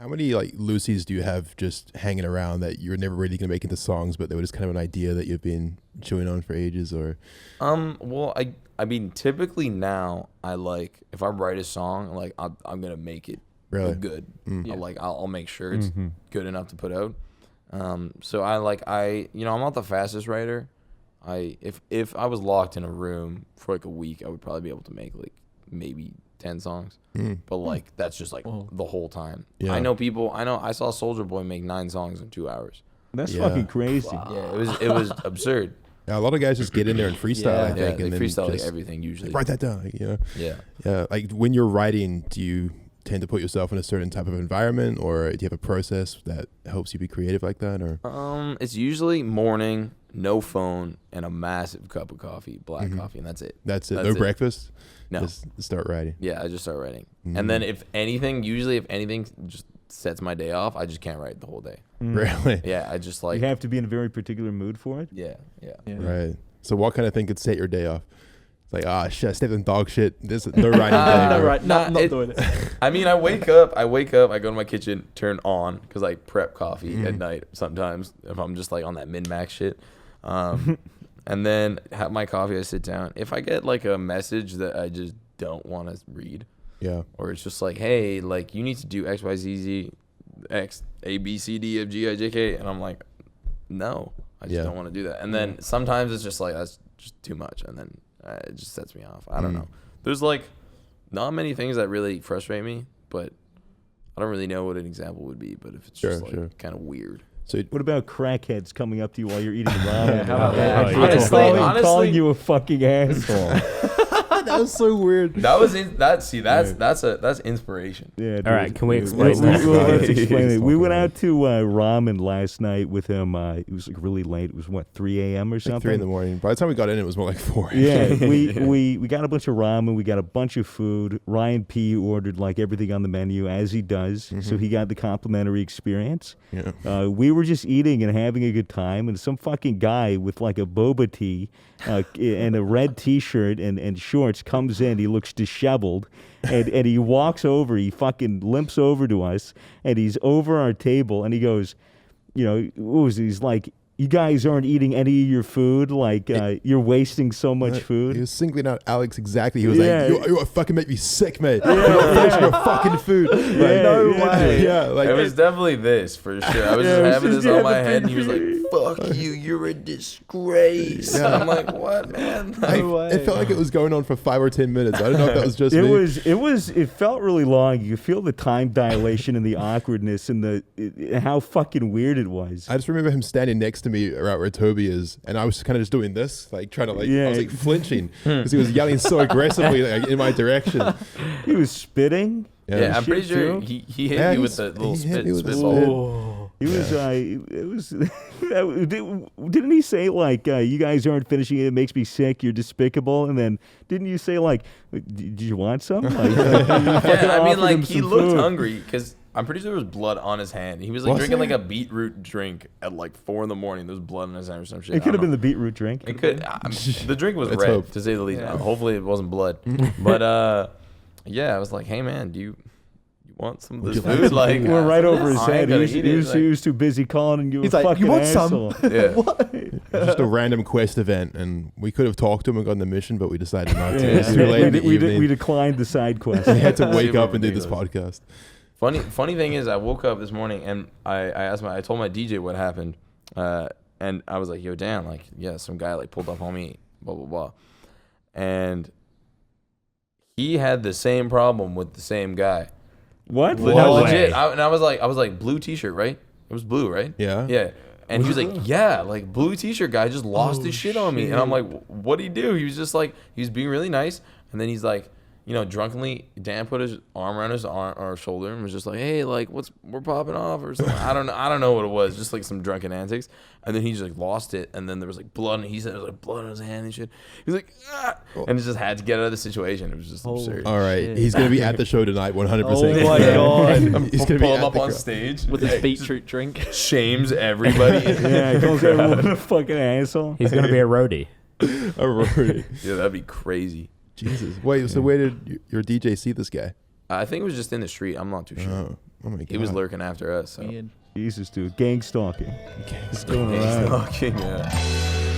How many like Lucy's do you have just hanging around that you're never really gonna make into songs, but they were just kind of an idea that you've been chewing on for ages? Or well, I mean, typically now I like if I write a song, like I'm gonna make it really good. Yeah. I'll make sure it's good enough to put out. So I'm not the fastest writer. If I was locked in a room for like a week, I would probably be able to make like maybe 10 songs. But like that's just like the whole time. Yeah. I saw Soulja Boy make 9 songs in 2 hours. That's fucking crazy. Yeah, it was absurd. Yeah, a lot of guys just get in there and freestyle. I think, they and then freestyle like just, everything usually. like, write that down. Like, Yeah. Like when you're writing, do you tend to put yourself in a certain type of environment, or do you have a process that helps you be creative like that? Or It's usually morning, no phone, and a massive cup of coffee, black coffee, and that's it. That's it. No breakfast. No. Just start writing. Yeah, I just start writing, and then if anything just sets my day off, I just can't write the whole day. Really? Yeah, I just like. You have to be in a very particular mood for it. Yeah. Right. So what kind of thing could set your day off? It's like, shit, I stepped in dog shit. This no writing day. I'm not doing it. I mean, I wake up, I go to my kitchen, turn on, because I prep coffee at night sometimes if I'm just like on that min-max shit. And then have my coffee, I sit down. If I get like a message that I just don't want to read, or it's just like, hey, like you need to do X, Y, Z, Z, X, A, B, C, D, F, G, I, J, K, and I'm like, no, I just don't want to do that. And then sometimes it's just like, that's just too much, and then it just sets me off. I don't know. There's like not many things that really frustrate me, but I don't really know what an example would be. But if it's just like kind of weird. So what about crackheads coming up to you while you're eating ramen? How about that? Honestly, calling you a fucking asshole. That was so weird. That's inspiration. Yeah. All right, can we explain that? Let's explain it. We went out to ramen last night with him. It was like really late. It was what, 3 a.m. or something? Like 3 in the morning. By the time we got in, it was more like 4. Yeah, we got a bunch of ramen. We got a bunch of food. Ryan P. ordered like everything on the menu, as he does. So he got the complimentary experience. Yeah. We were just eating and having a good time, and some fucking guy with like a boba tea and a red T-shirt and shorts comes in. He looks disheveled, and he walks over. He fucking limps over to us, and he's over our table, and he goes, he's like, you guys aren't eating any of your food. Like, you're wasting so much food. He was singling out Alex exactly. He was Yeah. like, you fucking make me sick, mate. You're not finishing your fucking food. Like, no way. Yeah, like It was definitely this, for sure. I was just having this on my head, and he was like, like, fuck you, you're a disgrace. Yeah. I'm like, what, man? it felt like it was going on for 5 or 10 minutes. I don't know if that was just me. It felt really long. You feel the time dilation and the awkwardness and how fucking weird it was. I just remember him standing next to me right where Toby is, and I was kind of just doing this, like trying to I was like flinching because he was yelling so aggressively like, in my direction. He was spitting. Yeah, I'm pretty sure too. he hit me with the little spitball. He was. It was. Didn't he say like, "You guys aren't finishing it. It makes me sick. You're despicable." And then didn't you say like, "Did you want some?" Like, Yeah, I mean, like he looked hungry because I'm pretty sure there was blood on his hand. He was like drinking like a beetroot drink at like 4 a.m. There was blood on his hand or some shit. It could have been the beetroot drink. It could. The drink was Let's red, hope. to say the least. Hopefully it wasn't blood. But yeah, I was like, hey man, do you want some of this food? Like, we're right over his I ain't head. gonna He eat it. was, he was too busy calling you He's a like, fucking "You want some?" asshole. Yeah. It was just a random quest event, and we could have talked to him and gotten the mission, but we decided not to. Yeah. It's too late in the evening. We declined the side quest. We had to wake Super up and do this ridiculous. podcast. Funny thing is, I woke up this morning and I told my DJ what happened, and I was like, yo, Dan, like, yeah, some guy like pulled up on me, blah blah blah, and he had the same problem with the same guy. What? No, way. legit. I was like, blue T-shirt, right? It was blue, right? Yeah. Yeah. And he was like, yeah, like blue T-shirt guy just lost his shit on me, and I'm like, what'd he do? He was just like, he was being really nice, and then he's like, drunkenly, Dan put his arm around his arm or shoulder and was just like, hey, like, we're popping off or something. I don't know what it was, just like some drunken antics. And then he just like lost it, and then there was like blood, and he said there was like blood on his hand and shit. He was like, ah! And he just had to get out of the situation. It was just absurd. All right, Shit. he's gonna be at the show tonight, 100%. Oh my God. He's gonna be Pull him at up the on crowd. stage with his beetroot drink. Shames everybody. Yeah, he calls everyone a fucking asshole. He's gonna be a roadie. Alright. Yeah, that'd be crazy. Jesus. Wait, so where did your DJ see this guy? I think it was just in the street. I'm not too sure. Oh. Oh my god. He was lurking after us. So. Weird. Jesus, dude. Gang stalking. Okay. It's going He's around. talking, yeah.